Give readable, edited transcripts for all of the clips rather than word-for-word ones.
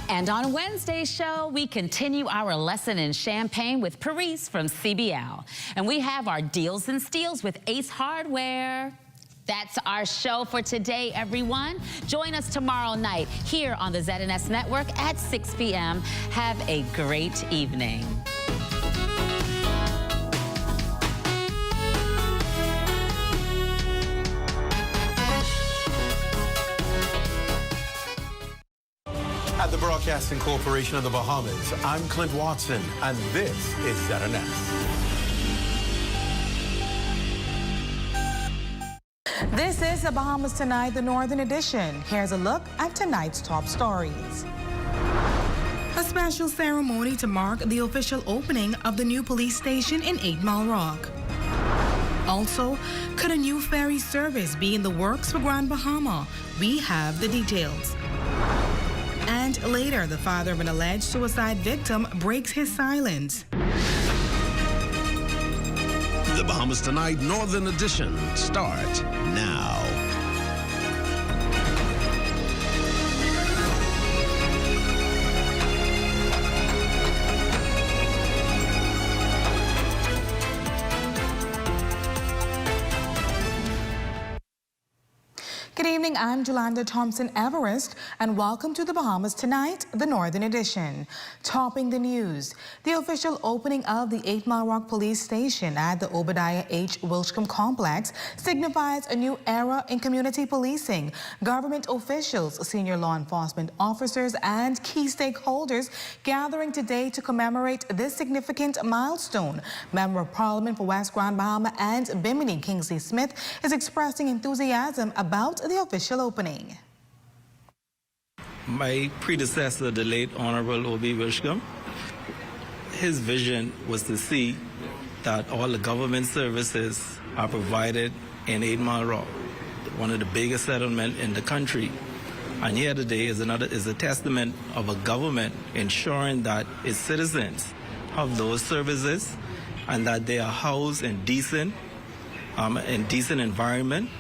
And on Wednesday's show, we continue our lesson in champagne with Paris from CBL. And we have our deals and steals with Ace Hardware. That's our show for today, everyone. Join us tomorrow night here on the ZNS Network at 6 p.m. Have a great evening. At the Broadcasting Corporation of the Bahamas, I'm Clint Watson, and this is ZNS. This is the Bahamas Tonight, the Northern Edition. Here's a look at tonight's top stories. A special ceremony to mark the official opening of the new police station in 8 Mile Rock. Also, could a new ferry service be in the works for Grand Bahama? We have the details. And later, the father of an alleged suicide victim breaks his silence. The Bahamas Tonight Northern Edition starts now. Good evening, I'm Jolanda Thompson-Everest, and welcome to the Bahamas Tonight, the Northern Edition. Topping the news, the official opening of the 8 Mile Rock Police Station at the Obadiah H. Wilshcombe Complex signifies a new era in community policing. Government officials, senior law enforcement officers, and key stakeholders gathering today to commemorate this significant milestone. Member of Parliament for West Grand Bahama and Bimini, Kingsley Smith, is expressing enthusiasm about the official opening. My predecessor, the late Honorable O.B. Wilshcombe, his vision was to see that all the government services are provided in 8 Mile Rock, one of the biggest settlements in the country. And here today is a testament of a government ensuring that its citizens have those services and that they are housed in decent environment.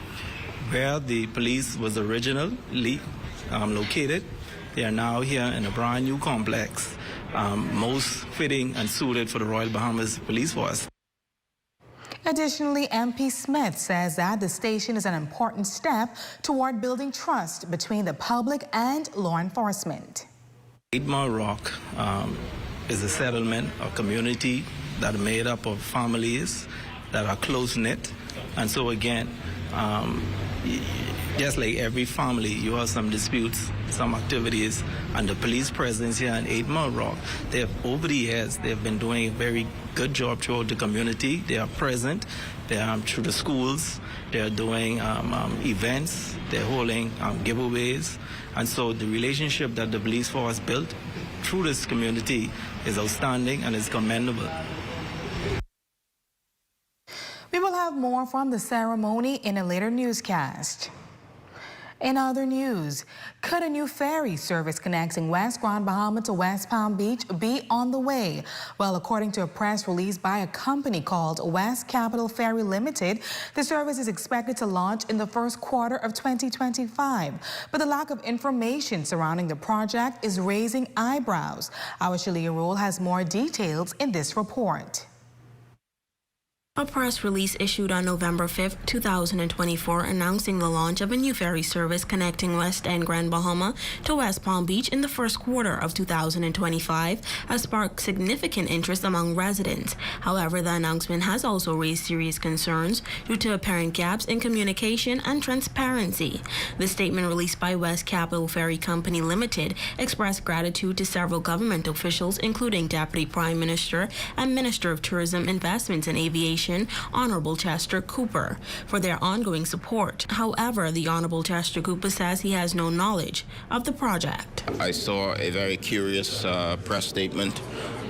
Where the police was originally located, they are now here in a brand new complex, most fitting and suited for the Royal Bahamas Police Force. Additionally, MP Smith says that the station is an important step toward building trust between the public and law enforcement. 8 Mile Rock is a settlement, a community that are made up of families that are close-knit. And so again, just like every family, you have some disputes, some activities, and the police presence here in 8 Mile Rock, over the years, they've been doing a very good job throughout the community. They are present, they are through the schools, they are doing events, they're holding giveaways, and so the relationship that the police force built through this community is outstanding and is commendable. We will have more from the ceremony in a later newscast. In other news, could a new ferry service connecting West Grand Bahama to West Palm Beach be on the way? Well, according to a press release by a company called West Capital Ferry Limited, the service is expected to launch in the first quarter of 2025. But the lack of information surrounding the project is raising eyebrows. Our Shalia Rule has more details in this report. A press release issued on November 5, 2024, announcing the launch of a new ferry service connecting West and Grand Bahama to West Palm Beach in the first quarter of 2025 has sparked significant interest among residents. However, the announcement has also raised serious concerns due to apparent gaps in communication and transparency. The statement released by West Capital Ferry Company Limited expressed gratitude to several government officials, including Deputy Prime Minister and Minister of Tourism, Investments and Aviation, Honorable Chester Cooper, for their ongoing support. However, the Honorable Chester Cooper says he has no knowledge of the project. I saw a very curious press statement.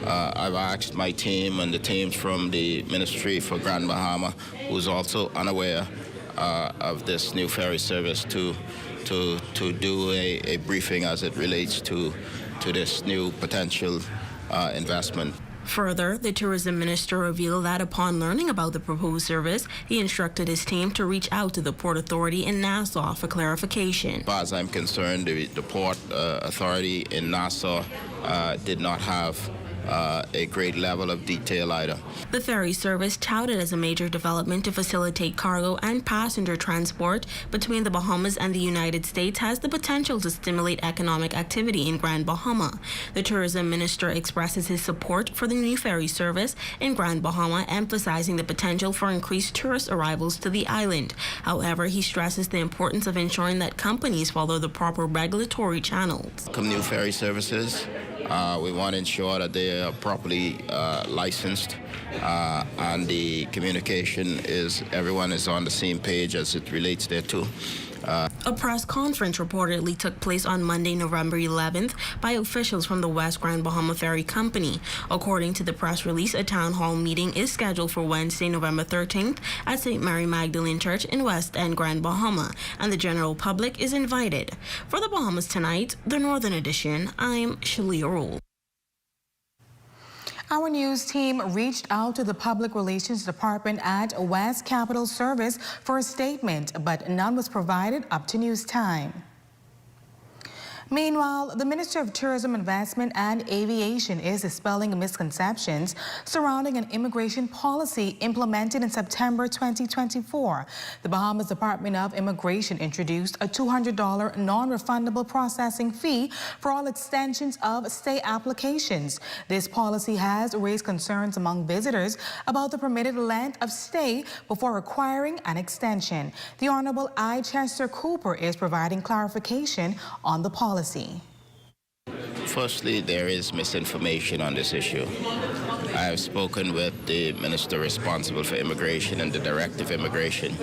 I've asked my team and the teams from the Ministry for Grand Bahama, who's also unaware of this new ferry service, to do a briefing as it relates to this new potential investment. Further, the tourism minister revealed that upon learning about the proposed service, he instructed his team to reach out to the Port Authority in Nassau for clarification. As far as I'm concerned, the Port Authority in Nassau did not have a great level of detail either. The ferry service, touted as a major development to facilitate cargo and passenger transport between the Bahamas and the United States, has the potential to stimulate economic activity in Grand Bahama. The tourism minister expresses his support for the new ferry service in Grand Bahama, emphasizing the potential for increased tourist arrivals to the island. However, he stresses the importance of ensuring that companies follow the proper regulatory channels. New ferry services, we want to ensure that they are properly licensed and the communication is, everyone is on the same page as it relates thereto. A press conference reportedly took place on Monday, November 11th by officials from the West Grand Bahama Ferry Company. According to the press release, a town hall meeting is scheduled for Wednesday, November 13th at St. Mary Magdalene Church in West End, Grand Bahama, and the general public is invited. For the Bahamas Tonight, the Northern Edition, I'm Shalia Rule. Our news team reached out to the Public Relations Department at West Capitol Service for a statement, but none was provided up to news time. Meanwhile, the Minister of Tourism, Investment and Aviation is dispelling misconceptions surrounding an immigration policy implemented in September 2024. The Bahamas Department of Immigration introduced a $200 non-refundable processing fee for all extensions of stay applications. This policy has raised concerns among visitors about the permitted length of stay before requiring an extension. The Honorable I. Chester Cooper is providing clarification on the policy. Firstly, there is misinformation on this issue. I have spoken with the minister responsible for immigration and the Director of Immigration,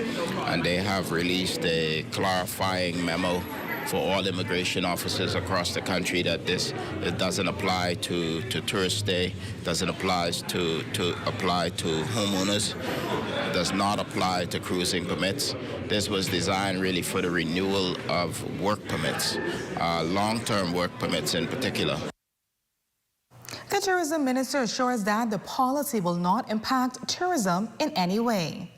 and they have released a clarifying memo for all immigration officers across the country that it doesn't apply to tourist stay, doesn't apply to homeowners, does not apply to cruising permits. This was designed really for the renewal of work permits, long-term work permits in particular. The tourism minister assures that the policy will not impact tourism in any way.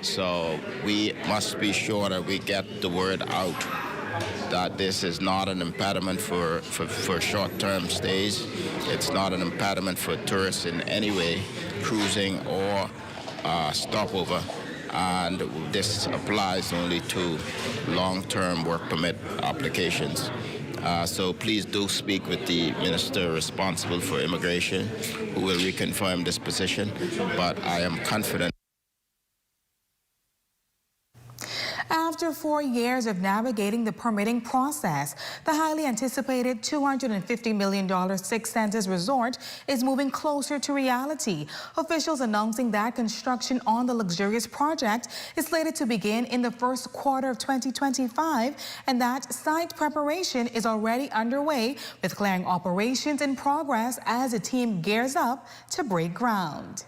So we must be sure that we get the word out that this is not an impediment for short-term stays. It's not an impediment for tourists in any way, cruising or stopover. And this applies only to long-term work permit applications. So please do speak with the minister responsible for immigration, who will reconfirm this position, but I am confident. After 4 years of navigating the permitting process, the highly anticipated $250 million Six Senses resort is moving closer to reality. Officials announcing that construction on the luxurious project is slated to begin in the first quarter of 2025, and that site preparation is already underway, with clearing operations in progress as the team gears up to break ground.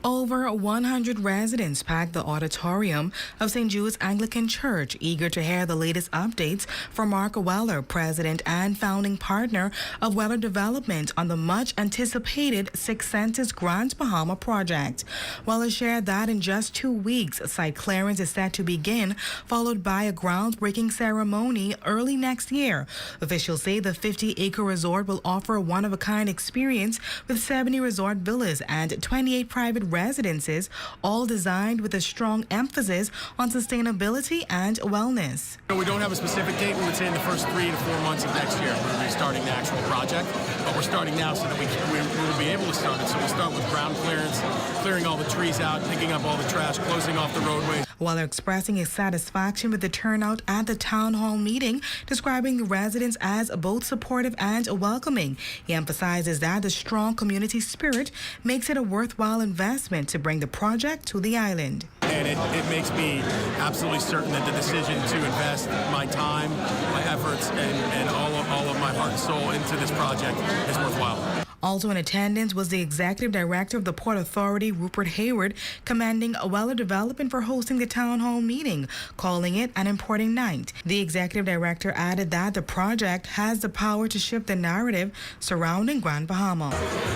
Over 100 residents packed the auditorium of St. Jude's Anglican Church, eager to hear the latest updates from Mark Weller, president and founding partner of Weller Development, on the much-anticipated Six Senses Grand Bahama project. Weller shared that in just 2 weeks, site clearance is set to begin, followed by a groundbreaking ceremony early next year. Officials say the 50-acre resort will offer a one-of-a-kind experience with 70 resort villas and 28 private residences, all designed with a strong emphasis on sustainability and wellness. We don't have a specific date. We would say in the first 3 to 4 months of next year we'll be starting the actual project, but we're starting now so that we will be able to start it. So we'll start with ground clearance, clearing all the trees out, picking up all the trash, closing off the roadways. While expressing his satisfaction with the turnout at the town hall meeting, describing the residents as both supportive and welcoming, he emphasizes that the strong community spirit makes it a worthwhile investment to bring the project to the island. And it makes me absolutely certain that the decision to invest my time, my efforts, and all of my heart and soul into this project is worthwhile. Also in attendance was the Executive Director of the Port Authority, Rupert Hayward, commending Weller Development for hosting the town hall meeting, calling it an important night. The Executive Director added that the project has the power to shift the narrative surrounding Grand Bahama.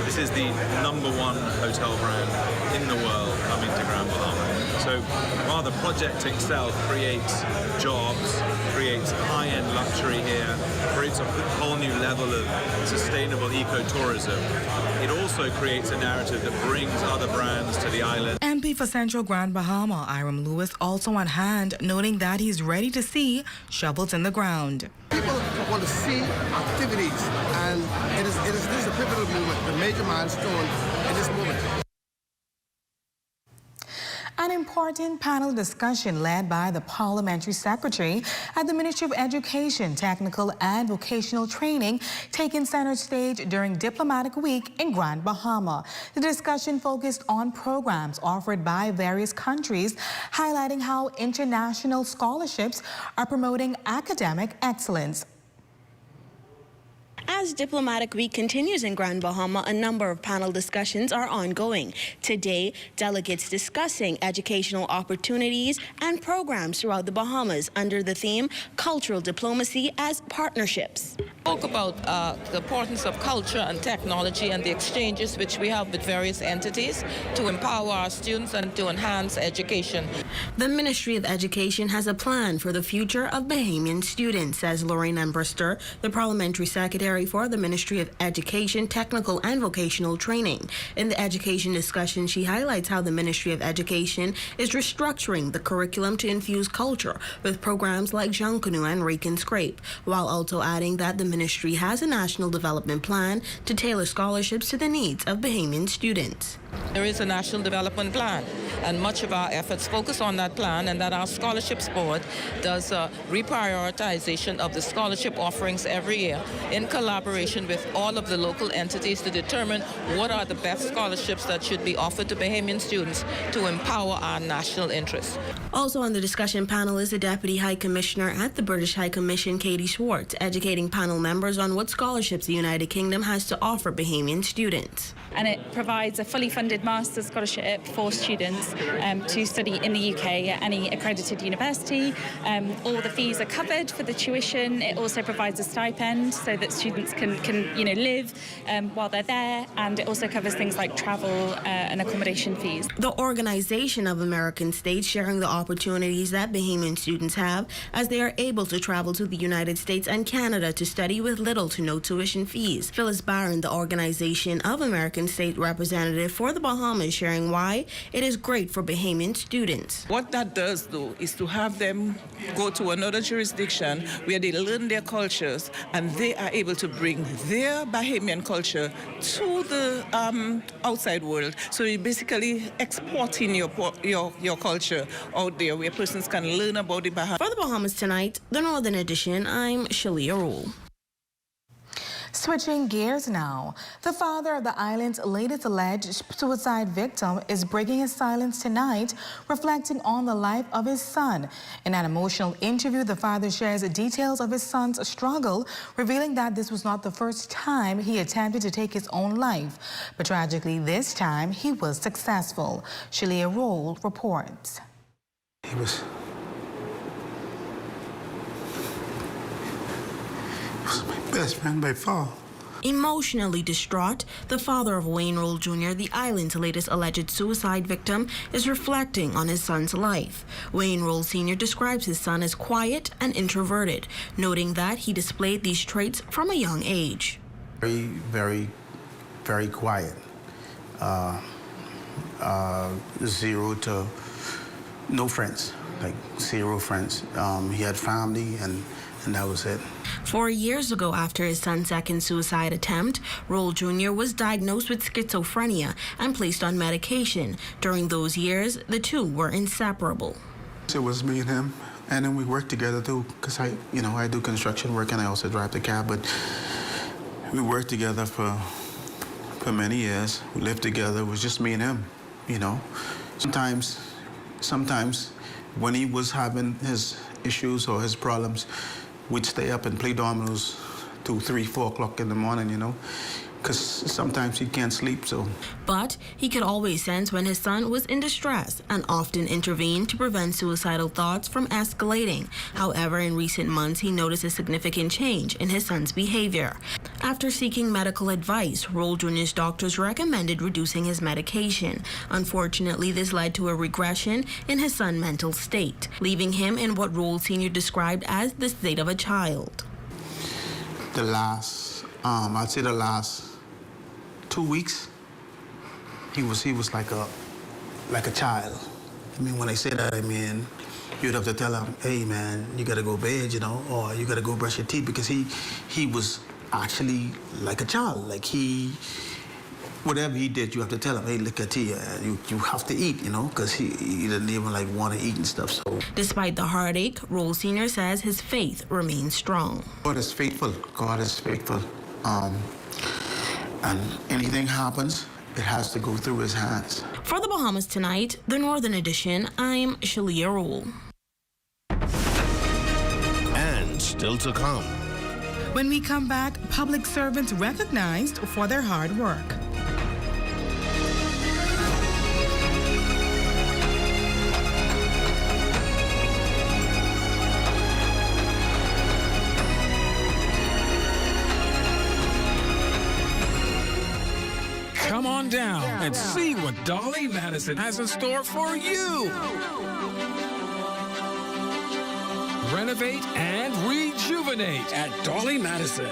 This is the #1 hotel brand in the world coming to Grand Bahama. So while the project itself creates jobs, creates high-end luxury here, creates a whole new level of sustainable ecotourism, it also creates a narrative that brings other brands to the island. MP for Central Grand Bahama, Iram Lewis, also on hand, noting that he's ready to see shovels in the ground. People want to see activities, and this is a pivotal moment, a major milestone in this moment. An important panel discussion led by the Parliamentary Secretary at the Ministry of Education, Technical and Vocational Training taking center stage during Diplomatic Week in Grand Bahama. The discussion focused on programs offered by various countries, highlighting how international scholarships are promoting academic excellence. As Diplomatic Week continues in Grand Bahama, a number of panel discussions are ongoing. Today, delegates discussing educational opportunities and programs throughout the Bahamas under the theme Cultural Diplomacy as Partnerships. Spoke about the importance of culture and technology and the exchanges which we have with various entities to empower our students and to enhance education. The Ministry of Education has a plan for the future of Bahamian students, says Lorraine Embrister, the Parliamentary Secretary for the Ministry of Education, Technical and Vocational Training. In the education discussion, she highlights how the Ministry of Education is restructuring the curriculum to infuse culture with programs like Junkanoo and Rake and Scrape, while also adding that the ministry has a national development plan to tailor scholarships to the needs of Bahamian students. There is a national development plan, and much of our efforts focus on that plan, and that our scholarships board does a reprioritization of the scholarship offerings every year in collaboration with all of the local entities to determine what are the best scholarships that should be offered to Bahamian students to empower our national interests. Also on the discussion panel is the Deputy High Commissioner at the British High Commission, Katie Schwartz, educating panel members on what scholarships the United Kingdom has to offer Bahamian students. And it provides a fully funded master's scholarship for students to study in the UK at any accredited university. All the fees are covered for the tuition. It also provides a stipend so that students can live while they're there, and it also covers things like travel and accommodation fees. The Organization of American States sharing the opportunities that Bahamian students have as they are able to travel to the United States and Canada to study with little to no tuition fees. Phyllis Barron, the Organization of American State representative for the Bahamas, sharing why it is great for Bahamian students. What that does, though, is to have them go to another jurisdiction where they learn their cultures and they are able to bring their Bahamian culture to the outside world. So you're basically exporting your culture out there where persons can learn about the Bahamas. For the Bahamas Tonight, the Northern Edition, I'm Shalia Rule. Switching gears now, the father of the island's latest alleged suicide victim is breaking his silence tonight, reflecting on the life of his son. In an emotional interview, the father shares details of his son's struggle, revealing that this was not the first time he attempted to take his own life. But tragically, this time he was successful. Shalia Roll reports. He was my best friend by far. Emotionally distraught, the father of Wayne Roll Jr., the island's latest alleged suicide victim, is reflecting on his son's life. Wayne Roll Sr. describes his son as quiet and introverted, noting that he displayed these traits from a young age. Very, very, very quiet. Zero to no friends, like zero friends. He had family and that was it. 4 years ago, after his son's second suicide attempt, Roll Jr. was diagnosed with schizophrenia and placed on medication. During those years, the two were inseparable. It was me and him, and then we worked together too, because I do construction work and I also drive the cab, but we worked together for many years. We lived together. It was just me and him, Sometimes when he was having his issues or his problems, we'd stay up and play dominoes 2, 3, 4 o'clock in the morning, because sometimes he can't sleep, so. But he could always sense when his son was in distress and often intervened to prevent suicidal thoughts from escalating. However, in recent months, he noticed a significant change in his son's behavior. After seeking medical advice, Roll Jr.'s doctors recommended reducing his medication. Unfortunately, this led to a regression in his son's mental state, leaving him in what Roll Sr. described as the state of a child. I'd say the last 2 weeks, he was like a child. I mean, when I say that, I mean, you'd have to tell him, hey man, you gotta go to bed, you know, or you gotta go brush your teeth, because he was actually like a child. Like whatever he did, you have to tell him, hey, look at you have to eat, you know, because he didn't even like want to eat and stuff. So despite the heartache, Roll Sr. says his faith remains strong. God is faithful. God is faithful. And anything happens, it has to go through his hands. For the Bahamas Tonight, the Northern Edition, I'm Shalia Roll. And still to come. When we come back, public servants recognized for their hard work. Come on down and see what Dolly Madison has in store for you. Renovate and rejuvenate at Dolly Madison.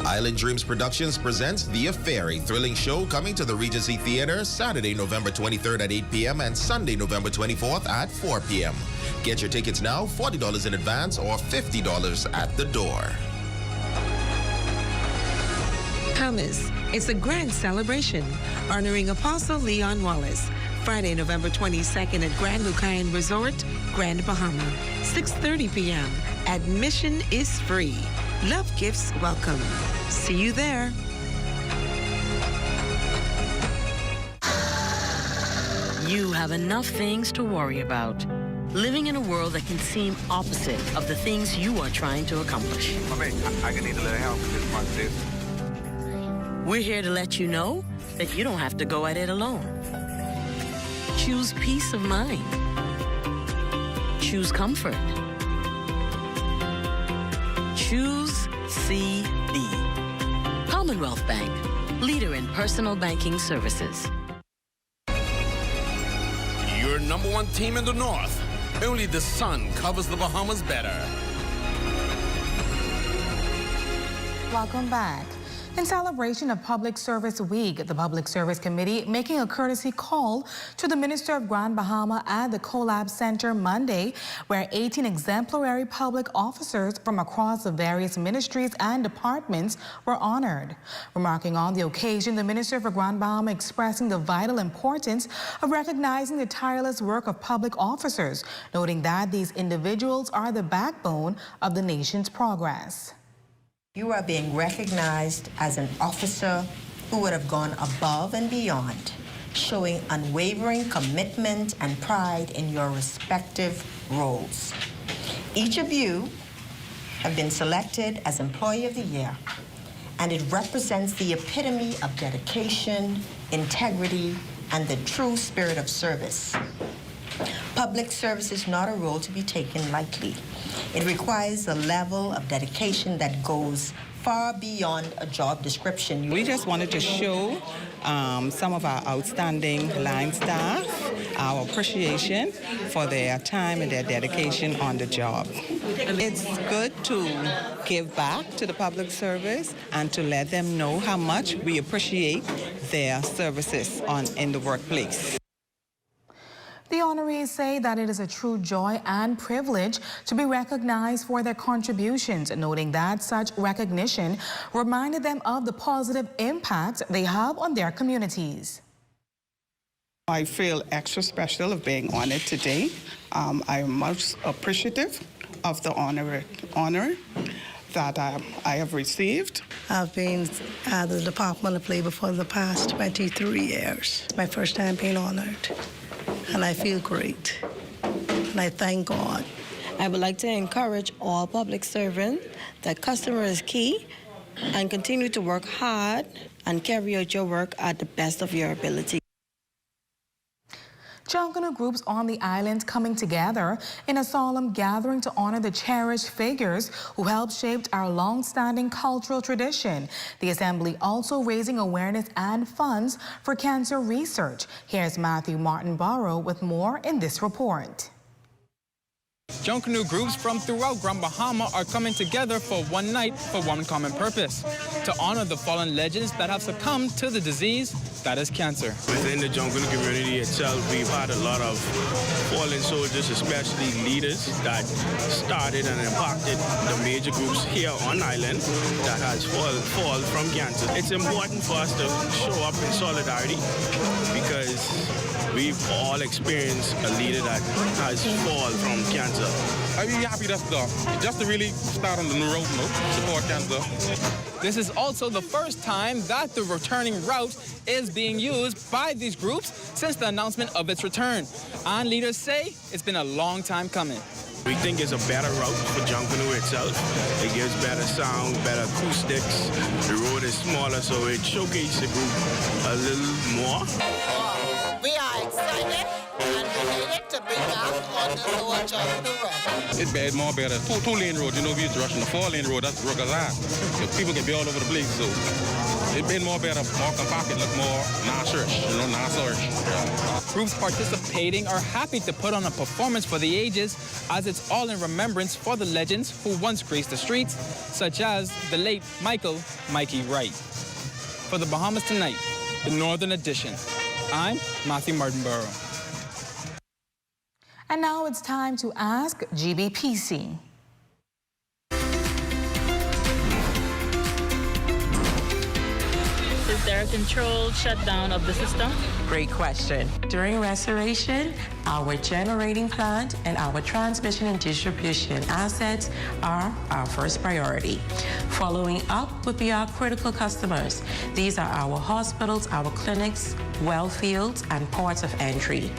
Island Dreams Productions presents The Ferry, thrilling show coming to the Regency Theater Saturday, November 23rd at 8 p.m. and Sunday, November 24th at 4 p.m. Get your tickets now, $40 in advance or $50 at the door. Bahamas. It's a grand celebration honoring Apostle Leon Wallace. Friday, November 22nd at Grand Lucayan Resort, Grand Bahama, 6:30 p.m. Admission is free. Love gifts welcome. See you there. You have enough things to worry about. Living in a world that can seem opposite of the things you are trying to accomplish. I can need a little help with this one, sis. We're here to let you know that you don't have to go at it alone. Choose peace of mind. Choose comfort. Choose CB. Commonwealth Bank, leader in personal banking services. Your #1 team in the North. Only the sun covers the Bahamas better. Welcome back. In celebration of Public Service Week, the Public Service Committee making a courtesy call to the Minister of Grand Bahama at the Collab Center Monday, where 18 exemplary public officers from across the various ministries and departments were honored. Remarking on the occasion, the Minister for Grand Bahama expressing the vital importance of recognizing the tireless work of public officers, noting that these individuals are the backbone of the nation's progress. You are being recognized as an officer who would have gone above and beyond, showing unwavering commitment and pride in your respective roles. Each of you have been selected as Employee of the Year, and it represents the epitome of dedication, integrity, and the true spirit of service. Public service is not a role to be taken lightly. It requires a level of dedication that goes far beyond a job description. We just wanted to show some of our outstanding line staff our appreciation for their time and their dedication on the job. It's good to give back to the public service and to let them know how much we appreciate their services in the workplace. The honorees say that it is a true joy and privilege to be recognized for their contributions, noting that such recognition reminded them of the positive impact they have on their communities. I feel extra special of being honored today. I am most appreciative of the honor that I have received. I've been at the Department of Labor for the past 23 years. It's my first time being honored. And I feel great. And I thank God I would like to encourage all public servants that customer is key and continue to work hard and carry out your work at the best of your ability. Junkanoo groups on the island coming together in a solemn gathering to honor the cherished figures who helped shape our long-standing cultural tradition. The assembly also raising awareness and funds for cancer research. Here's Matthew Martin Barrow with more in this report. Junkanoo groups from throughout Grand Bahama are coming together for one night for one common purpose: to honor the fallen legends that have succumbed to the disease that is cancer. Within the Junkanoo community itself, we've had a lot of fallen soldiers, especially leaders that started and impacted the major groups here on island that has fall from cancer. It's important for us to show up in solidarity because we've all experienced a leader that has fallen from cancer. I'm really happy just to really start on the new road, support cancer. This is also the first time that the returning route is being used by these groups since the announcement of its return. And leaders say it's been a long time coming. We think it's a better route for Junkanoo itself. It gives better sound, better acoustics. The road is smaller, so it showcases the group a little more. We are excited and delighted to be back on the lower Junkanoo Road. It's bad, more better. Two-lane road, you know, we used to rush on the 4-lane road, that's rugged line. People can be all over the place, so it's been more better, more compacted, look more non-search, non-search. Groups participating are happy to put on a performance for the ages, as it's all in remembrance for the legends who once graced the streets, such as the late Mikey Wright. For the Bahamas Tonight, the Northern Edition, I'm Matthew Martin Barrow. And now it's time to ask GBPC. Is there a controlled shutdown of the system? Great question. During restoration, our generating plant and our transmission and distribution assets are our first priority. Following up would be our critical customers. These are our hospitals, our clinics, well fields, and ports of entry.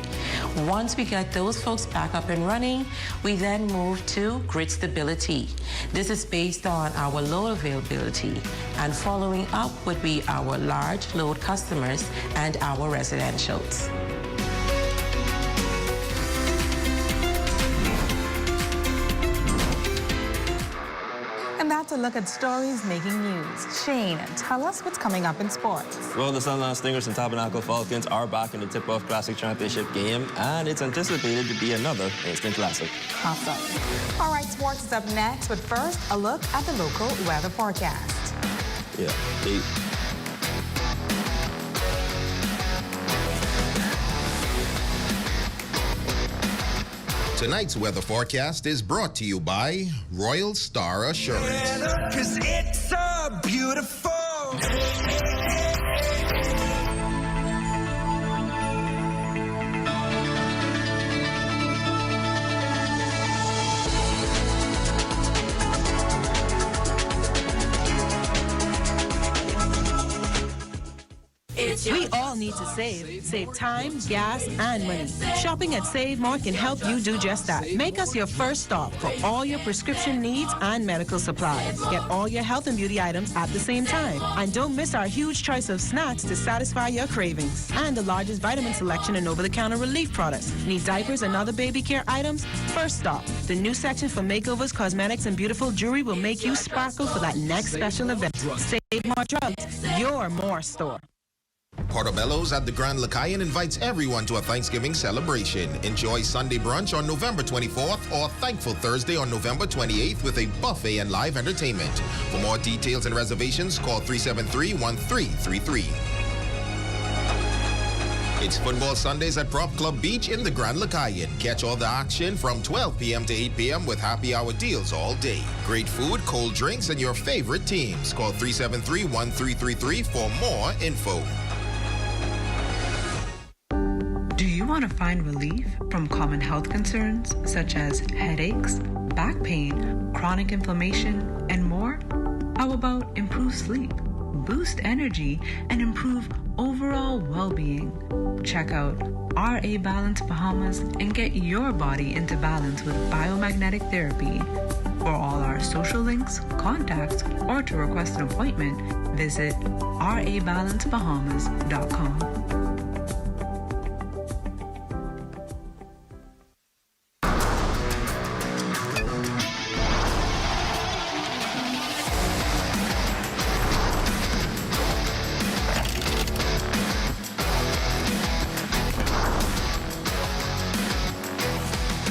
Once we get those folks back up and running, we then move to grid stability. This is based on our load availability. And following up would be our large load customers and our residentials. And that's a look at stories making news. Shane, tell us what's coming up in sports. Well, the Sunland Stingers and Tabernacle Falcons are back in the Tip-Off Classic Championship game, and it's anticipated to be another instant classic. Awesome. All right, sports is up next, but first, a look at the local weather forecast. Yeah. Tonight's weather forecast is brought to you by Royal Star Assurance. 'Cause it's so beautiful. We all need to save. Save time, gas, and money. Shopping at Save More can help you do just that. Make us your first stop for all your prescription needs and medical supplies. Get all your health and beauty items at the same time. And don't miss our huge choice of snacks to satisfy your cravings. And the largest vitamin selection and over-the-counter relief products. Need diapers and other baby care items? First stop. The new section for makeovers, cosmetics, and beautiful jewelry will make you sparkle for that next special event. Save More Drugs, your more store. Portobello's at the Grand Lacayan invites everyone to a Thanksgiving celebration. Enjoy Sunday brunch on November 24th or Thankful Thursday on November 28th with a buffet and live entertainment. For more details and reservations, call 373-1333. It's Football Sundays at Prop Club Beach in the Grand Lacayan. Catch all the action from 12 p.m. to 8 p.m. with happy hour deals all day. Great food, cold drinks, and your favorite teams. Call 373-1333 for more info. Do you want to find relief from common health concerns such as headaches, back pain, chronic inflammation, and more? How about improved sleep? boost energy, and improve overall well-being. Check out RA Balance Bahamas and get your body into balance with biomagnetic therapy. For all our social links, contacts, or to request an appointment, visit rabalancebahamas.com.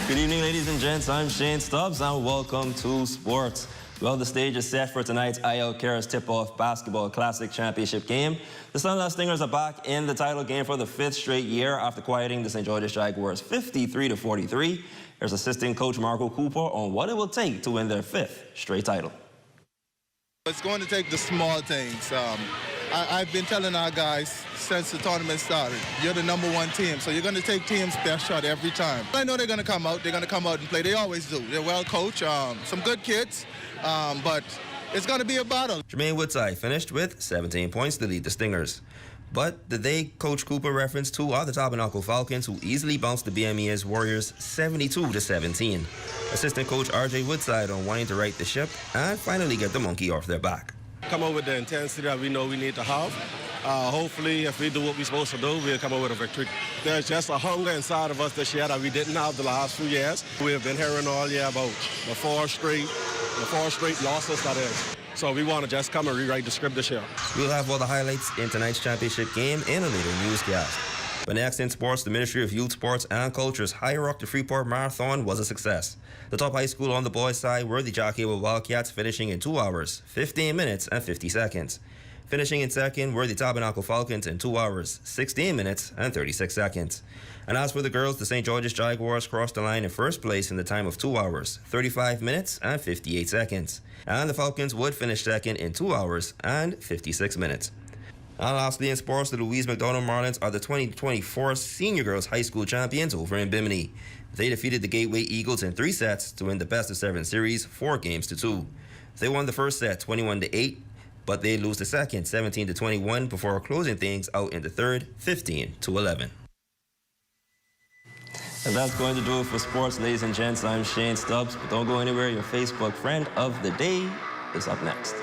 Good evening, ladies and gents. I'm Shane Stubbs, and welcome to Sports. Well, the stage is set for tonight's IL Cares Tip-Off Basketball Classic Championship game. The Sunlight Stingers are back in the title game for the 5th straight year after quieting the St. George's Jaguars 53-43. Here's assistant coach Marco Cooper on what it will take to win their 5th straight title. It's going to take the small things. I've been telling our guys since the tournament started, you're the #1 team, so you're going to take teams' best shot every time. I know they're going to come out. They're going to come out and play. They always do. They're well coached, some good kids, but it's going to be a battle. Jermaine Woodside finished with 17 points to lead the Stingers. But did they, Coach Cooper, reference two other Tabernacle Falcons who easily bounced the BMES Warriors 72-17. Assistant Coach R.J. Woodside on wanting to right the ship and finally get the monkey off their back. Come up with the intensity that we know we need to have. Hopefully, if we do what we're supposed to do, we'll come up with a victory. There's just a hunger inside of us this year that we didn't have the last few years. We have been hearing all year about the four straight losses, that is. So we want to just come and rewrite the script this year. We'll have all the highlights in tonight's championship game in a later newscast. But next in sports, the Ministry of Youth, Sports and Culture's High Rock to Freeport Marathon was a success. The top high school on the boys' side were the Jockeyville Wildcats, finishing in 2 hours, 15 minutes and 50 seconds. Finishing in second were the Tabernacle Falcons in 2 hours, 16 minutes and 36 seconds. And as for the girls, the St. George's Jaguars crossed the line in first place in the time of 2 hours, 35 minutes and 58 seconds. And the Falcons would finish second in 2 hours and 56 minutes. And lastly in sports, the Louise McDonald Marlins are the 2024 Senior Girls High School champions over in Bimini. They defeated the Gateway Eagles in 3 sets to win the best-of-7 series 4-2. They won the first set 21-8, but they lose the second 17-21 before closing things out in the third 15-11. And that's going to do it for sports, ladies and gents. I'm Shane Stubbs, but don't go anywhere. Your Facebook friend of the day is up next.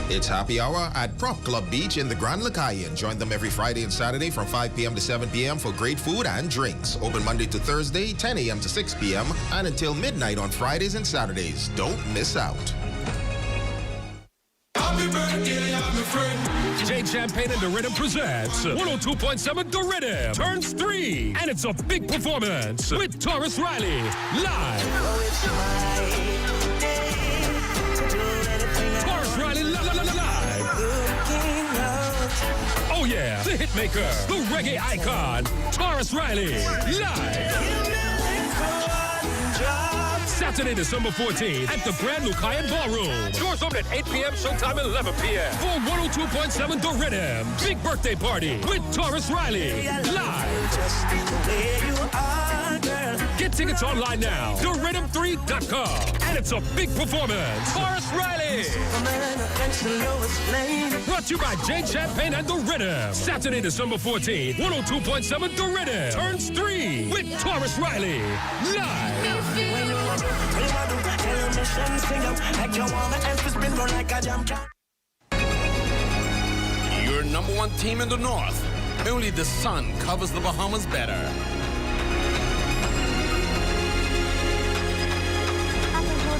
It's happy hour at Prop Club Beach in the Grand Lacaille. Join them every Friday and Saturday from 5 p.m. to 7 p.m. for great food and drinks. Open Monday to Thursday, 10 a.m. to 6 p.m. and until midnight on Fridays and Saturdays. Don't miss out. Happy birthday, I'm a friend. Jade Champagne and the Rhythm presents 102.7 The Rhythm turns 3. And it's a big performance with Taurus Riley live. Taurus Riley live. Oh yeah, the hitmaker, the reggae icon, Taurus Riley live. Saturday, December 14th at the Grand Lucayan Ballroom. Doors open at 8 p.m., showtime at 11 p.m. For 102.7 The Rhythm. Big birthday party with Taurus Riley. Live. Get tickets online now. TheRhythm3.com. And it's a big performance. Taurus Riley. Brought to you by Jade Champagne and The Rhythm. Saturday, December 14th, 102.7 The Rhythm. Turns 3 with Taurus Riley. Live. Your #1 team in the North. Only the sun covers the Bahamas better.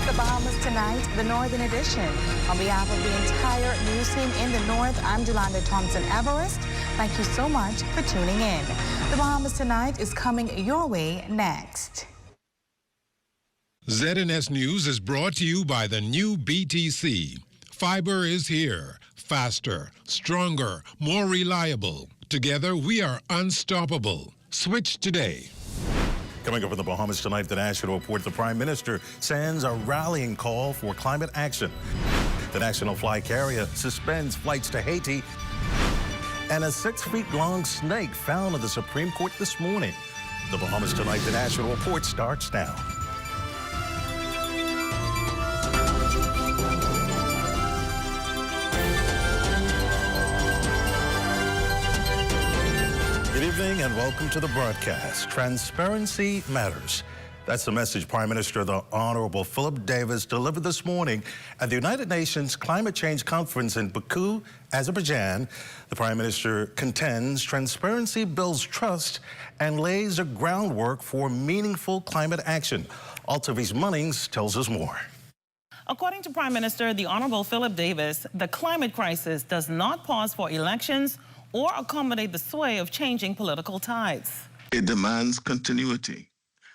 The Bahamas tonight, the Northern Edition. On behalf of the entire news team in the North, I'm Jolanda Thompson-Everest. Thank you so much for tuning in. The Bahamas tonight is coming your way next. ZNS News is brought to you by the new BTC. Fiber is here. Faster, stronger, more reliable. Together, we are unstoppable. Switch today. Coming up in the Bahamas tonight, the National Report, the Prime Minister sends a rallying call for climate action. The National Fly Carrier suspends flights to Haiti. And a 6-feet-long snake found in the Supreme Court this morning. The Bahamas tonight, the National Report starts now. Good evening and welcome to the broadcast. Transparency matters. That's the message Prime Minister the Honorable Philip Davis delivered this morning at the United Nations Climate Change Conference in Baku, Azerbaijan. The Prime Minister contends transparency builds trust and lays the groundwork for meaningful climate action. Altavis Munnings tells us more. According to Prime Minister the Honorable Philip Davis, the climate crisis does not pause for elections or accommodate the sway of changing political tides. It demands continuity,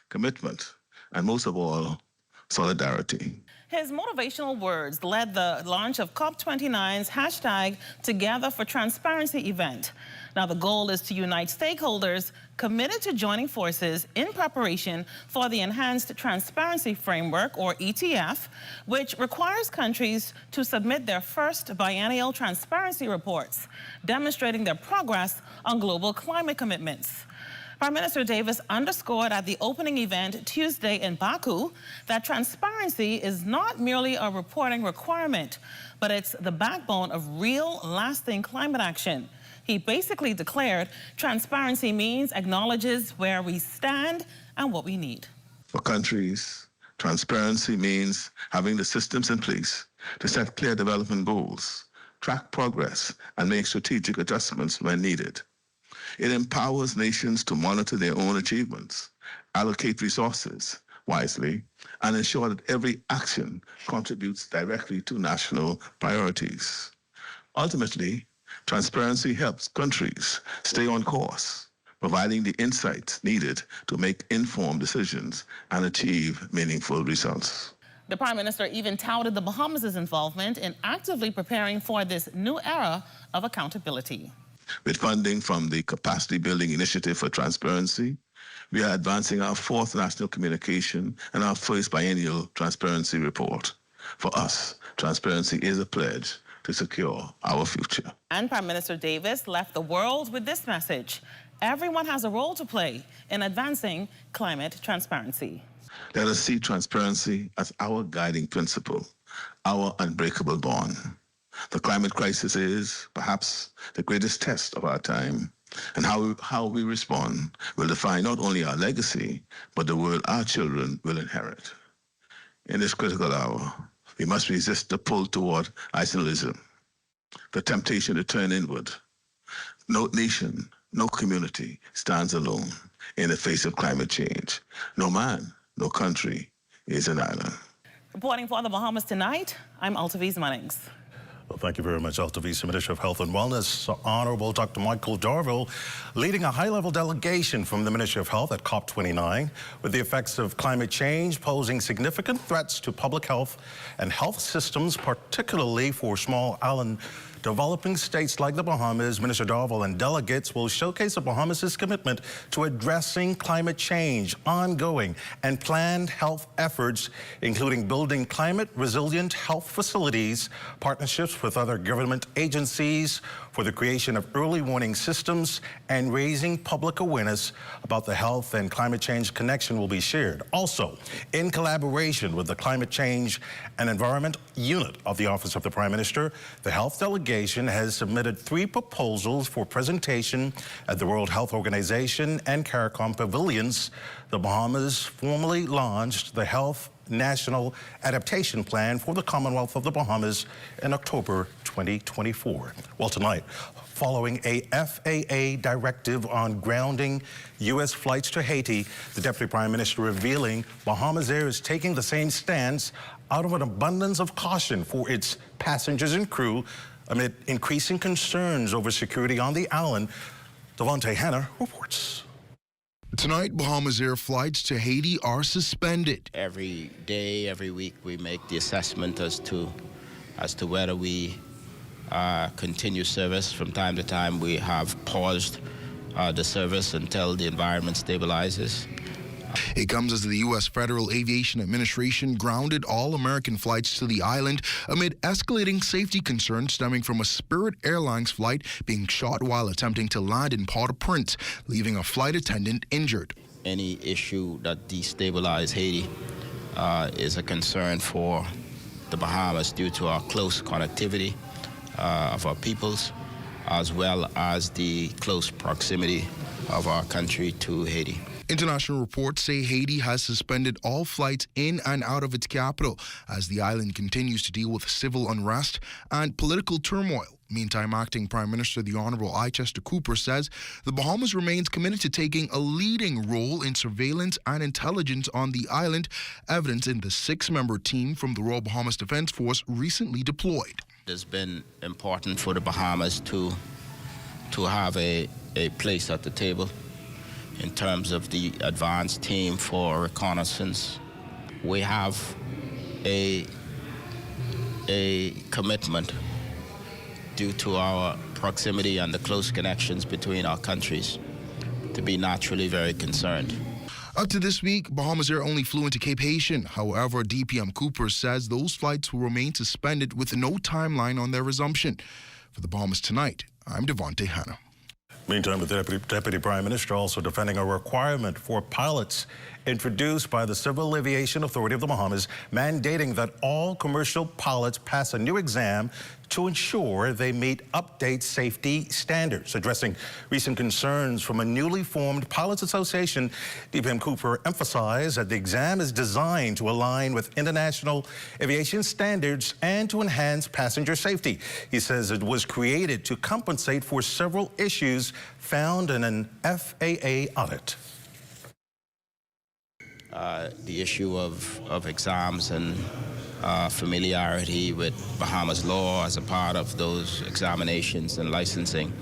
commitment, and most of all, solidarity. His motivational words led the launch of COP29's hashtag Together for Transparency event. Now, the goal is to unite stakeholders committed to joining forces in preparation for the Enhanced Transparency Framework, or ETF, which requires countries to submit their first biennial transparency reports, demonstrating their progress on global climate commitments. Prime Minister Davis underscored at the opening event Tuesday in Baku that transparency is not merely a reporting requirement, but it's the backbone of real, lasting climate action. He basically declared transparency acknowledges where we stand and what we need. For countries, transparency means having the systems in place to set clear development goals, track progress, and make strategic adjustments when needed. It empowers nations to monitor their own achievements, allocate resources wisely, and ensure that every action contributes directly to national priorities. Ultimately, transparency helps countries stay on course, providing the insights needed to make informed decisions and achieve meaningful results. The Prime Minister even touted the Bahamas' involvement in actively preparing for this new era of accountability. With funding from the Capacity Building Initiative for Transparency, we are advancing our 4th national communication and our 1st biennial transparency report. For us, transparency is a pledge to secure our future. And Prime Minister Davis left the world with this message: everyone has a role to play in advancing climate transparency. Let us see transparency as our guiding principle, our unbreakable bond. The climate crisis is perhaps the greatest test of our time, and how we respond will define not only our legacy, but the world our children will inherit. In this critical hour, we must resist the pull toward isolationism, the temptation to turn inward. No nation, no community stands alone in the face of climate change. No man, no country is an island. Reporting for the Bahamas tonight, I'm Altavis Munnings. Well, thank you very much, Altavis. Minister of Health and Wellness, Honorable Dr. Michael Darville, leading a high-level delegation from the Ministry of Health at COP29, with the effects of climate change posing significant threats to public health and health systems, particularly for small island developing states like the Bahamas. Minister Darville and delegates will showcase the Bahamas' commitment to addressing climate change, ongoing and planned health efforts, including building climate-resilient health facilities, partnerships with other government agencies for the creation of early warning systems, and raising public awareness about the health and climate change connection will be shared. Also, in collaboration with the Climate Change and Environment Unit of the Office of the Prime Minister, the Health Delegation has submitted 3 proposals for presentation at the World Health Organization and CARICOM pavilions. The Bahamas formally launched the Health National Adaptation Plan for the Commonwealth of the Bahamas in October 2024. Well, tonight, following a FAA directive on grounding U.S. flights to Haiti, the Deputy Prime Minister revealing Bahamas Air is taking the same stance out of an abundance of caution for its passengers and crew amid increasing concerns over security on the island. Devontae Hanna reports. Tonight, Bahamas Air flights to Haiti are suspended. Every day, every week, we make the assessment as to whether we continue service. From time to time, we have paused the service until the environment stabilizes. It comes as the U.S. Federal Aviation Administration grounded all American flights to the island amid escalating safety concerns stemming from a Spirit Airlines flight being shot while attempting to land in Port-au-Prince, leaving a flight attendant injured. Any issue that destabilizes Haiti is a concern for the Bahamas due to our close connectivity of our peoples, as well as the close proximity of our country to Haiti. International reports say Haiti has suspended all flights in and out of its capital as the island continues to deal with civil unrest and political turmoil. Meantime, Acting Prime Minister the Honorable Chester Cooper says the Bahamas remains committed to taking a leading role in surveillance and intelligence on the island, evidence in the 6-member team from the Royal Bahamas Defense Force recently deployed. It has been important for the Bahamas to have a place at the table in terms of the advanced team for reconnaissance. We have a commitment due to our proximity and the close connections between our countries to be naturally very concerned. Up to this week, Bahamas Air only flew into Cape Haitian. However, DPM Cooper says those flights will remain suspended with no timeline on their resumption. For the Bahamas Tonight, I'm Devontae Hanna. Meantime, the Deputy Prime Minister also defending a requirement for pilots introduced by the Civil Aviation Authority of the Bahamas, mandating that all commercial pilots pass a new exam to ensure they meet updated safety standards. Addressing recent concerns from a newly formed Pilots Association, DPM Cooper emphasized that the exam is designed to align with international aviation standards and to enhance passenger safety. He says it was created to compensate for several issues found in an FAA audit. The issue of exams and familiarity with Bahamas law as a part of those examinations and licensing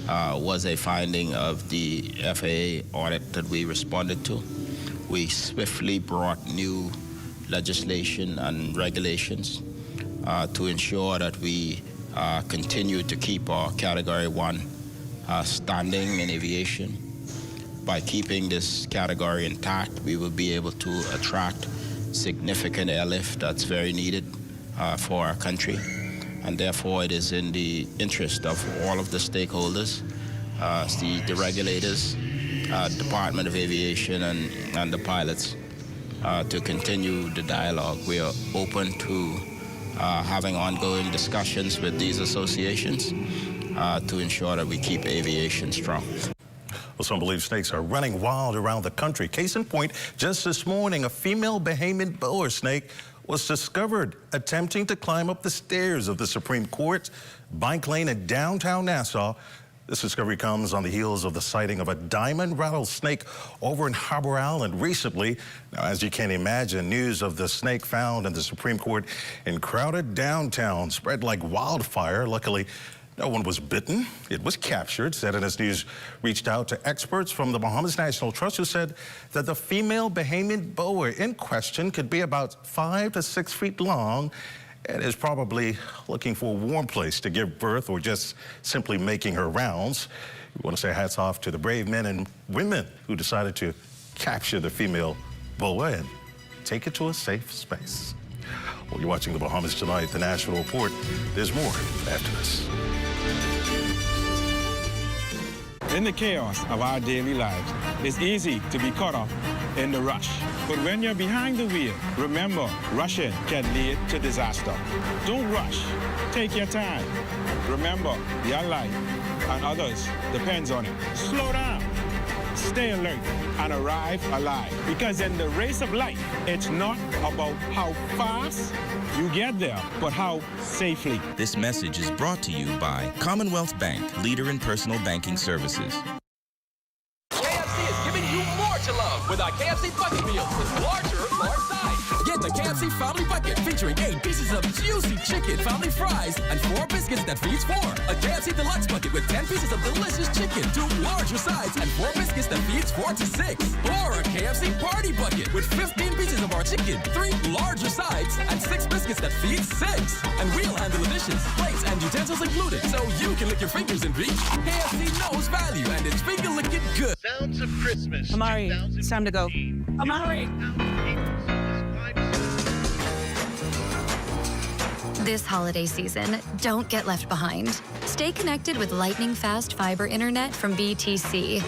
was a finding of the FAA audit that we responded to. We swiftly brought new legislation and regulations to ensure that we continue to keep our Category 1 standing in aviation. By keeping this category intact, we will be able to attract significant airlift that's very needed for our country. And therefore, it is in the interest of all of the stakeholders, the regulators, Department of Aviation, and the pilots to continue the dialogue. We are open to having ongoing discussions with these associations to ensure that we keep aviation strong. Well, some believe snakes are running wild around the country. Case in point, just this morning, a female Bahamian boa snake was discovered attempting to climb up the stairs of the Supreme Court, Bike Lane in downtown Nassau. This discovery comes on the heels of the sighting of a diamond rattlesnake over in Harbor Island recently. Now, as you can imagine, news of the snake found in the Supreme Court in crowded downtown spread like wildfire. Luckily, no one was bitten. It was captured. ZNS News reached out to experts from the Bahamas National Trust who said that the female Bahamian boa in question could be about 5 to 6 feet long and is probably looking for a warm place to give birth or just simply making her rounds. We want to say hats off to the brave men and women who decided to capture the female boa and take it to a safe space. Well, you're watching the Bahamas Tonight, the National Report. There's more after this. In the chaos of our daily lives, it's easy to be caught up in the rush. But when you're behind the wheel, remember, rushing can lead to disaster. Don't rush. Take your time. Remember, your life and others depends on it. Slow down. Stay alert and arrive alive. Because in the race of life, it's not about how fast you get there, but how safely. This message is brought to you by Commonwealth Bank, leader in personal banking services. KFC is giving you more to love with our KFC Bucket Meal with large size. Get the KFC Family Bucket, featuring 8 pieces of juicy chicken, family fries, and 4 biscuits that feeds 4. A KFC Deluxe Bucket with 10 pieces of delicious chicken, 2 larger sides, and 4 biscuits that feeds 4 to 6. Or a KFC Party Bucket with 15 pieces of our chicken, 3 larger sides, and 6 biscuits that feeds 6. And we'll handle the dishes, plates, and utensils included, so you can lick your fingers and reach. KFC knows value, and it's finger licking good. Sounds of Christmas. Amari, it's time to go. Amari! This holiday season, don't get left behind. Stay connected with lightning-fast fiber internet from BTC.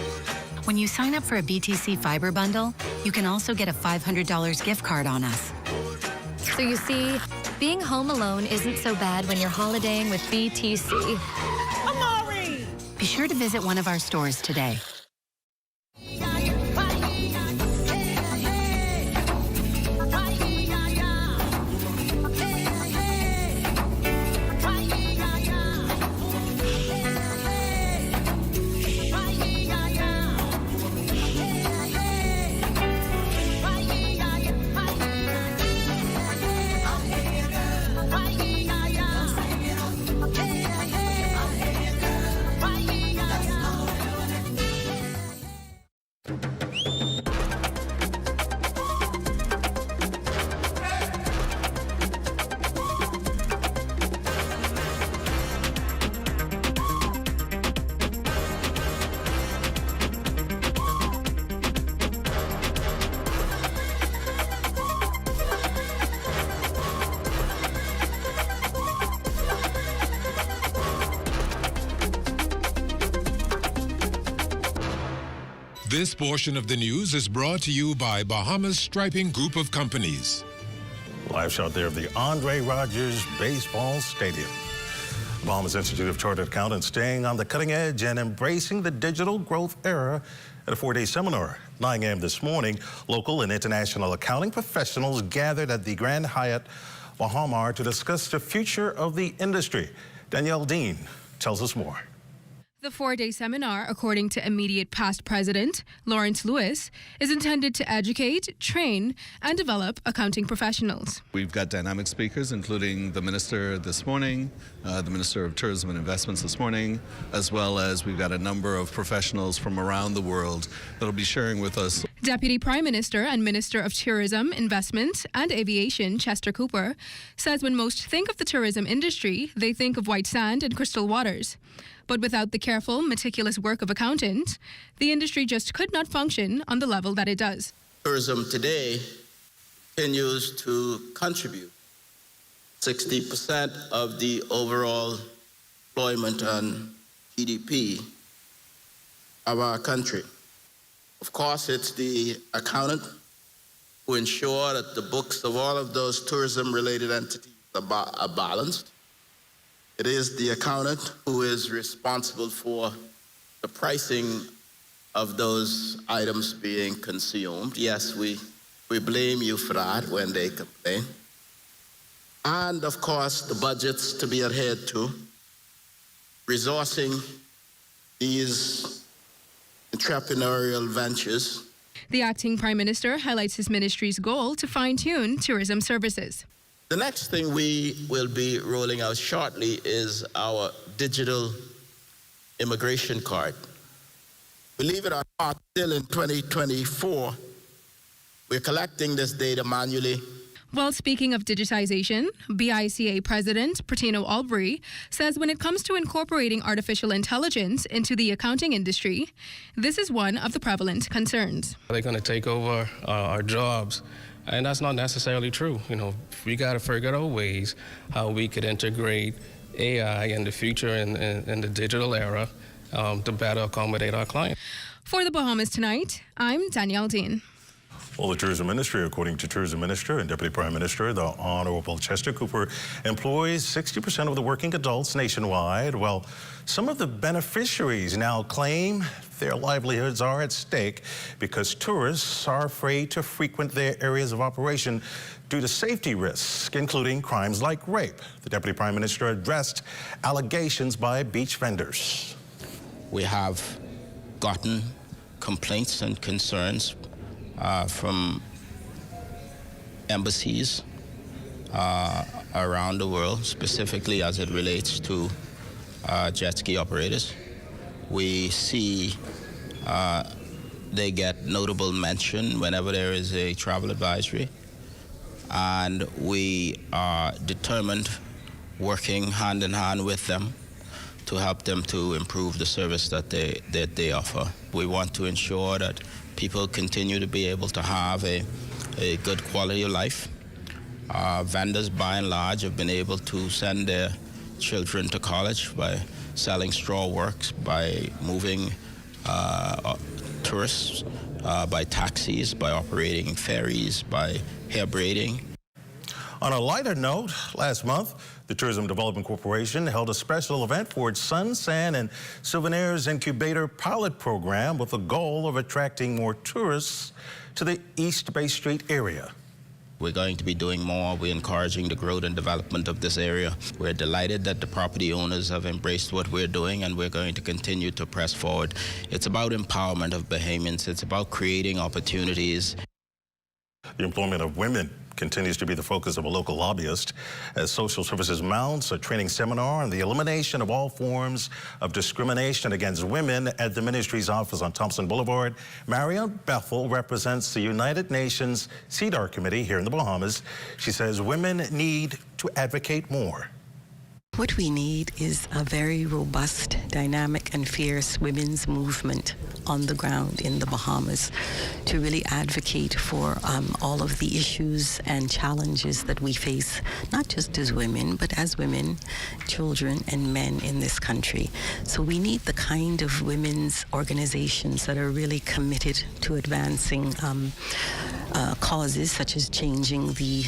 When you sign up for a BTC fiber bundle, you can also get a $500 gift card on us. So you see, being home alone isn't so bad when you're holidaying with BTC. Amari! Be sure to visit one of our stores today. This portion of the news is brought to you by Bahamas Striping Group of Companies. Live shot there of the Andre Rogers Baseball Stadium. The Bahamas Institute of Chartered Accountants staying on the cutting edge and embracing the digital growth era at a 4-day seminar. 9 a.m. this morning, local and international accounting professionals gathered at the Grand Hyatt Bahamas to discuss the future of the industry. Danielle Dean tells us more. The 4-day seminar, according to immediate past president Lawrence Lewis, is intended to educate, train, and develop accounting professionals. We've got dynamic speakers, including the minister this morning, the Minister of Tourism and Investments this morning, as well as we've got a number of professionals from around the world that will be sharing with us. Deputy Prime Minister and Minister of Tourism, Investment, and Aviation, Chester Cooper, says when most think of the tourism industry, they think of white sand and crystal waters. But without the careful, meticulous work of accountant, the industry just could not function on the level that it does. Tourism today continues to contribute 60% of the overall employment and GDP of our country. Of course, it's the accountant who ensure that the books of all of those tourism-related entities are balanced. It is the accountant who is responsible for the pricing of those items being consumed. Yes, we blame you for that when they complain. And of course, the budgets to be adhered to, resourcing these entrepreneurial ventures. The acting Prime Minister highlights his ministry's goal to fine-tune tourism services. The next thing we will be rolling out shortly is our digital immigration card. Believe it or not, still in 2024, we're collecting this data manually. While speaking of digitization, BICA President Pertino Albury says when it comes to incorporating artificial intelligence into the accounting industry, this is one of the prevalent concerns. They're going to take over our jobs. And that's not necessarily true. You know, we got to figure out ways how we could integrate AI in the future in the digital era to better accommodate our clients. For the Bahamas Tonight, I'm Danielle Dean. Well, the tourism industry, according to Tourism Minister and Deputy Prime Minister, the Honorable Chester Cooper, employs 60% of the working adults nationwide, while some of the beneficiaries now claim their livelihoods are at stake because tourists are afraid to frequent their areas of operation due to safety risks, including crimes like rape. The Deputy Prime Minister addressed allegations by beach vendors. We have gotten complaints and concerns from embassies around the world, specifically as it relates to jet ski operators. We see they get notable mention whenever there is a travel advisory, and we are determined, working hand in hand with them to help them to improve the service that they offer. We want to ensure that people continue to be able to have a good quality of life. Vendors, by and large, have been able to send their children to college by selling straw works, by moving tourists, by taxis, by operating ferries, by hair braiding. On a lighter note, last month, the Tourism Development Corporation held a special event for its Sun, Sand, and Souvenirs Incubator pilot program with the goal of attracting more tourists to the East Bay Street area. We're going to be doing more. We're encouraging the growth and development of this area. We're delighted that the property owners have embraced what we're doing, and we're going to continue to press forward. It's about empowerment of Bahamians. It's about creating opportunities. The employment of women continues to be the focus of a local lobbyist as Social Services mounts a training seminar on the elimination of all forms of discrimination against women at the ministry's office on Thompson Boulevard. Marion Bethel represents the United Nations CEDAR Committee here in the Bahamas. She says women need to advocate more. What we need is a very robust, dynamic, and fierce women's movement on the ground in the Bahamas to really advocate for all of the issues and challenges that we face, not just as women, but as women, children, and men in this country. So we need the kind of women's organizations that are really committed to advancing causes such as changing the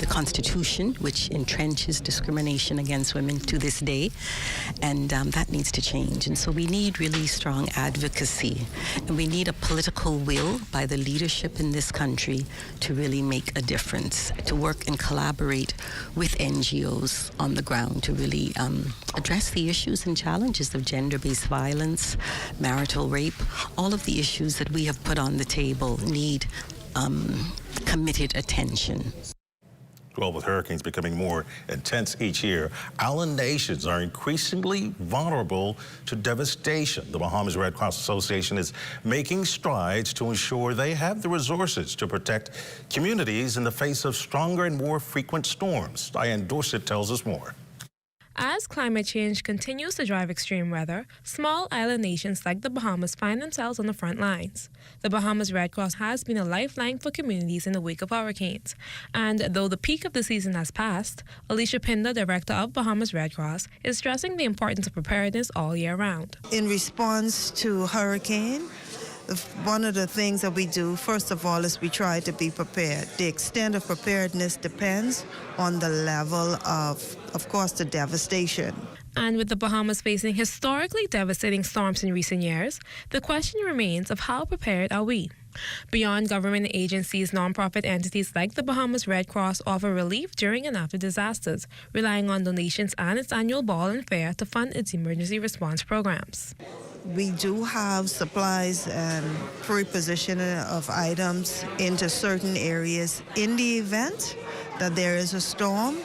Constitution, which entrenches discrimination against women to this day, and that needs to change. And so we need really strong advocacy, and we need a political will by the leadership in this country to really make a difference, to work and collaborate with NGOs on the ground to really address the issues and challenges of gender-based violence, marital rape. All of the issues that we have put on the table need committed attention. Well, with hurricanes becoming more intense each year, island nations are increasingly vulnerable to devastation. The Bahamas Red Cross Association is making strides to ensure they have the resources to protect communities in the face of stronger and more frequent storms. Diane Dorset tells us more. As climate change continues to drive extreme weather, small island nations like the Bahamas find themselves on the front lines. The Bahamas Red Cross has been a lifeline for communities in the wake of hurricanes. And though the peak of the season has passed, Alicia Pinder, director of Bahamas Red Cross, is stressing the importance of preparedness all year round. In response to hurricane, one of the things that we do, first of all, is we try to be prepared. The extent of preparedness depends on the level of course, the devastation. And with the Bahamas facing historically devastating storms in recent years, the question remains of how prepared are we? Beyond government agencies, nonprofit entities like the Bahamas Red Cross offer relief during and after disasters, relying on donations and its annual ball and fair to fund its emergency response programs. We do have supplies and pre-positioning of items into certain areas in the event that there is a storm.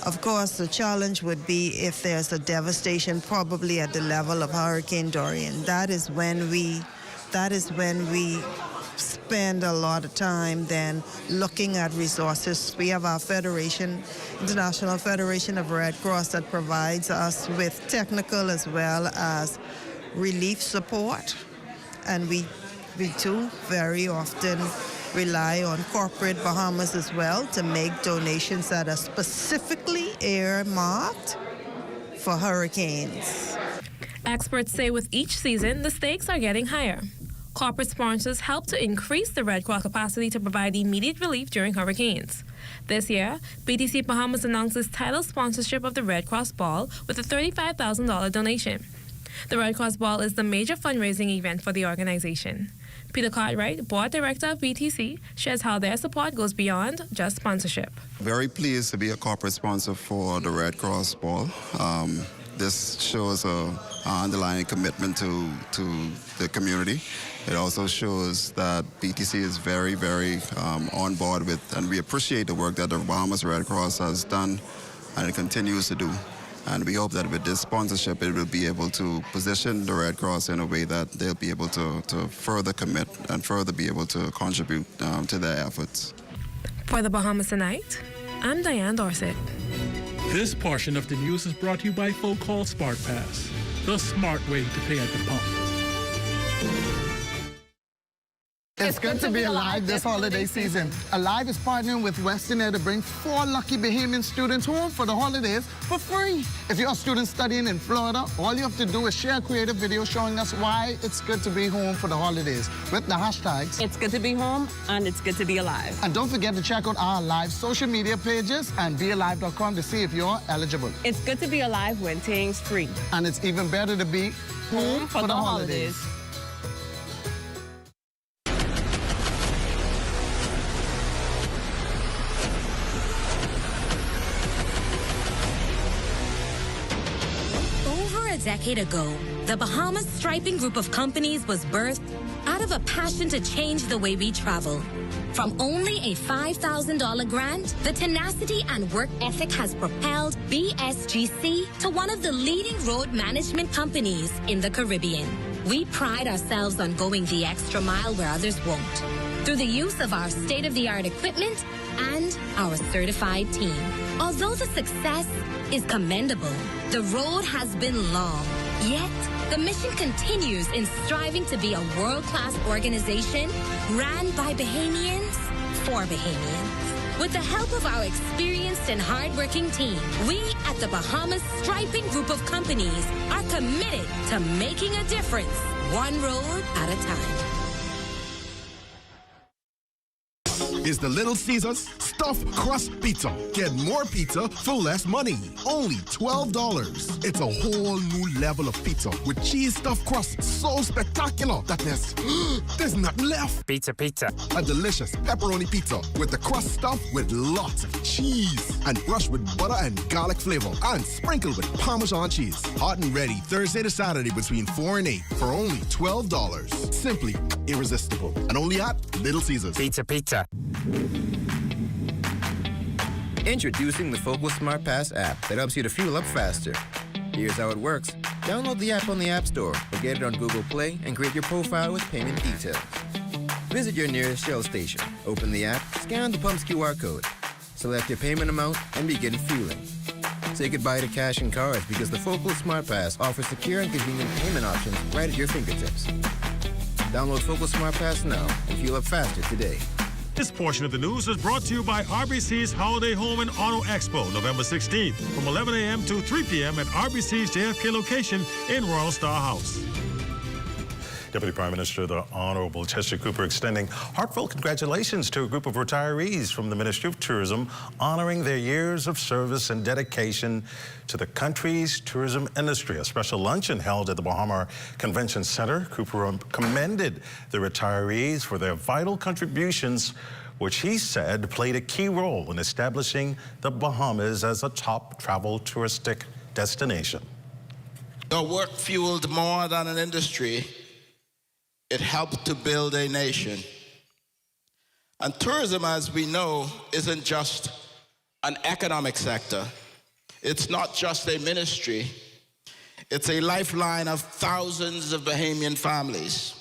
Of course, the challenge would be if there's a devastation, probably at the level of Hurricane Dorian. That is when we spend a lot of time then looking at resources. We have our federation, International Federation of Red Cross, that provides us with technical as well as relief support. And we too very often rely on corporate Bahamas as well to make donations that are specifically earmarked for hurricanes. Experts say with each season, the stakes are getting higher. Corporate sponsors help to increase the Red Cross capacity to provide immediate relief during hurricanes. This year, BTC Bahamas announced its title sponsorship of the Red Cross Ball with a $35,000 donation. The Red Cross Ball is the major fundraising event for the organization. Peter Cartwright, board director of BTC, shares how their support goes beyond just sponsorship. Very pleased to be a corporate sponsor for the Red Cross Ball. this shows an underlying commitment to the community. It also shows that BTC is very, very on board with, and we appreciate the work that the Bahamas Red Cross has done and it continues to do. And we hope that with this sponsorship, it will be able to position the Red Cross in a way that they'll be able to further commit and further be able to contribute to their efforts. For the Bahamas Tonight, I'm Diane Dorset. This portion of the news is brought to you by Folk Call Smart Pass, the smart way to pay at the pump. It's good to be alive this holiday season. Alive is partnering with Western Air to bring 4 lucky Bahamian students home for the holidays for free. If you're a student studying in Florida, all you have to do is share a creative video showing us why it's good to be home for the holidays with the hashtags. It's good to be home and it's good to be alive. And don't forget to check out our live social media pages and bealive.com to see if you're eligible. It's good to be alive when things free. And it's even better to be home for the holidays. A decade ago, the Bahamas Striping Group of companies was birthed out of a passion to change the way we travel. From only a $5,000 grant, the tenacity and work ethic has propelled BSGC to one of the leading road management companies in the Caribbean. We pride ourselves on going the extra mile where others won't, through the use of our state-of-the-art equipment and our certified team. Although the success is commendable, the road has been long. Yet, the mission continues in striving to be a world-class organization ran by Bahamians for Bahamians. With the help of our experienced and hardworking team, we at the Bahamas Striping Group of companies are committed to making a difference, one road at a time. Is the Little Caesars Stuffed Crust Pizza. Get more pizza for less money. Only $12. It's a whole new level of pizza with cheese stuffed crust so spectacular that there's nothing left. Pizza. A delicious pepperoni pizza with the crust stuffed with lots of cheese and brushed with butter and garlic flavor and sprinkled with Parmesan cheese. Hot and ready Thursday to Saturday between 4 and 8 for only $12. Simply irresistible. And only at Little Caesars. Pizza. Introducing the Focal Smart Pass app that helps you to fuel up faster. Here's how it works. Download the app on the App Store or get it on Google Play and create your profile with payment details. Visit your nearest Shell station. Open the app, scan the pump's QR code, select your payment amount, and begin fueling. Say goodbye to cash and cards because the Focal Smart Pass offers secure and convenient payment options right at your fingertips. Download Focal Smart Pass now and fuel up faster today. This portion of the news is brought to you by RBC's Holiday Home and Auto Expo, November 16th, from 11 a.m. to 3 p.m. at RBC's JFK location in Royal Star House. Deputy Prime Minister, the Honorable Chester Cooper, extending heartfelt congratulations to a group of retirees from the Ministry of Tourism, honoring their years of service and dedication to the country's tourism industry. A special luncheon held at the Bahamas Convention Center. Cooper commended the retirees for their vital contributions, which he said played a key role in establishing the Bahamas as a top travel touristic destination. Your work fueled more than an industry. It helped to build a nation. And tourism, as we know, isn't just an economic sector. It's not just a ministry. It's a lifeline of thousands of Bahamian families.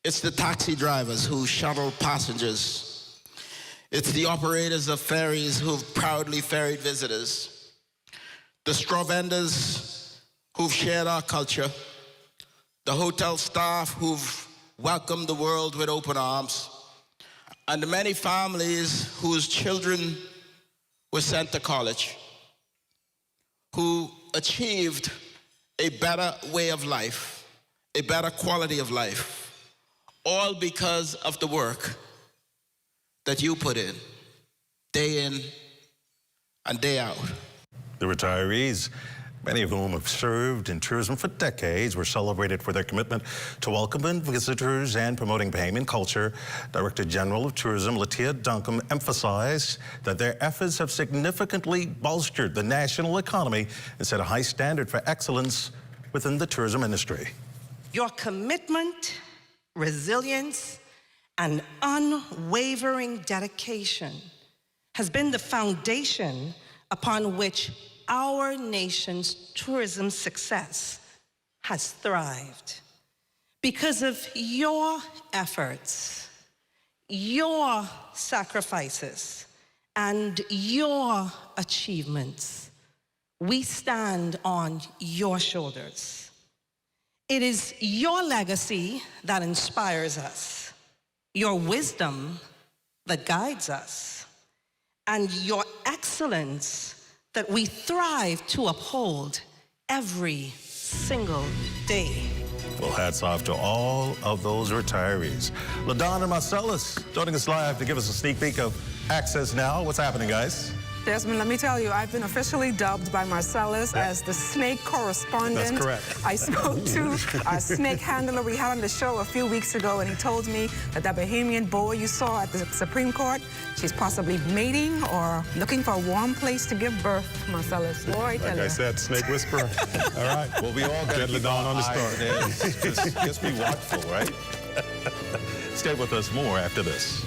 It's the taxi drivers who shuttle passengers. It's the operators of ferries who've proudly ferried visitors. The straw vendors who've shared our culture. The hotel staff who've welcomed the world with open arms, and the many families whose children were sent to college, who achieved a better way of life, a better quality of life, all because of the work that you put in and day out. The retirees Many of whom have served in tourism for decades, were celebrated for their commitment to welcoming visitors and promoting Bahamian culture. Director General of Tourism, Latia Duncan, emphasized that their efforts have significantly bolstered the national economy and set a high standard for excellence within the tourism industry. Your commitment, resilience, and unwavering dedication has been the foundation upon which our nation's tourism success has thrived. Because of your efforts, your sacrifices, and your achievements, we stand on your shoulders. It is your legacy that inspires us, your wisdom that guides us, and your excellence that we thrive to uphold every single day. Well, hats off to all of those retirees. LaDon and Marcellus joining us live to give us a sneak peek of Access Now. What's happening, guys? Desmond, let me tell you, I've been officially dubbed by Marcellus as the snake correspondent. That's correct. I spoke to a snake handler we had on the show a few weeks ago, and he told me that that Bahamian boa you saw at the Supreme Court, she's possibly mating or looking for a warm place to give birth, Marcellus. Boy, I tell Like you. I said, snake whisperer. All right. Well, we all got to keep LaDon our on the eye start. Just be watchful, right? Stay with us more after this.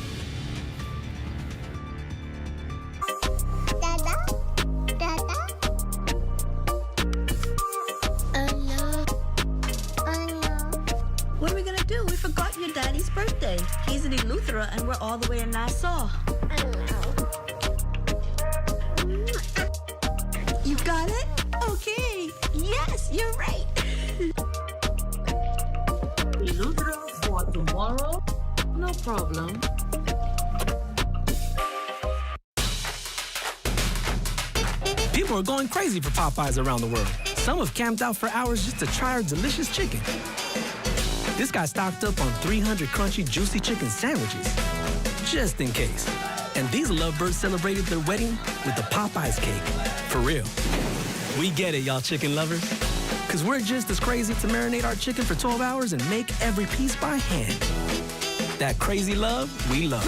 What are we gonna do? We forgot your daddy's birthday. He's in Eleuthera and we're all the way in Nassau. You got it? Okay. Yes, you're right. Eleuthera for tomorrow? No problem. People are going crazy for Popeyes around the world. Some have camped out for hours just to try our delicious chicken. This guy stocked up on 300 crunchy, juicy chicken sandwiches, just in case. And these lovebirds celebrated their wedding with the Popeyes cake. For real. We get it, y'all chicken lovers. Because we're just as crazy to marinate our chicken for 12 hours and make every piece by hand. That crazy love, we love.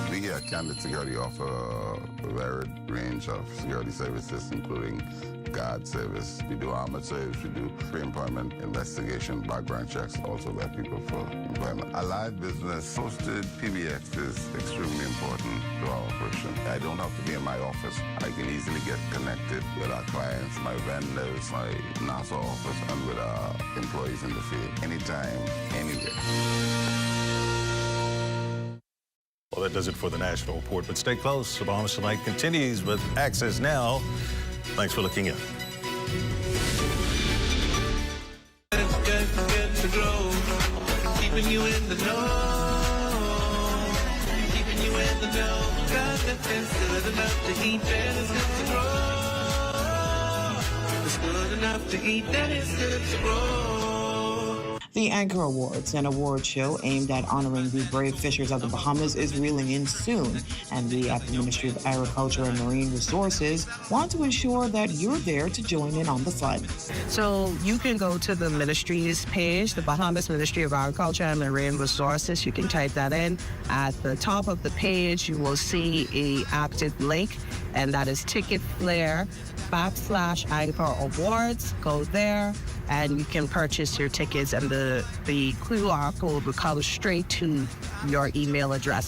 We here at Candid Security offer a varied range of security services, including guard service. We do armored service, we do pre-employment investigation, background checks, also vet people for employment. A live business posted PBX is extremely important to our operation. I don't have to be in my office. I can easily get connected with our clients, my vendors, my Nassau office, and with our employees in the field, anytime, anywhere. Well, that does it for the National Report, but stay close. Bahamas Tonight continues with Access Now. Thanks for looking in. Keeping you in the know. Keeping you in the know. God, that's good enough to eat, that is good to grow. It's good enough to eat, that is good to grow. The Anchor Awards, an award show aimed at honoring the brave fishers of the Bahamas, is reeling in soon. And we at the Ministry of Agriculture and Marine Resources want to ensure that you're there to join in on the fun. So you can go to the ministry's page, the Bahamas Ministry of Agriculture and Marine Resources. You can type that in. At the top of the page, you will see an active link, and that is ticketflare.com/Anchor Awards. Go there, and you can purchase your tickets, and the QR code will come straight to your email address.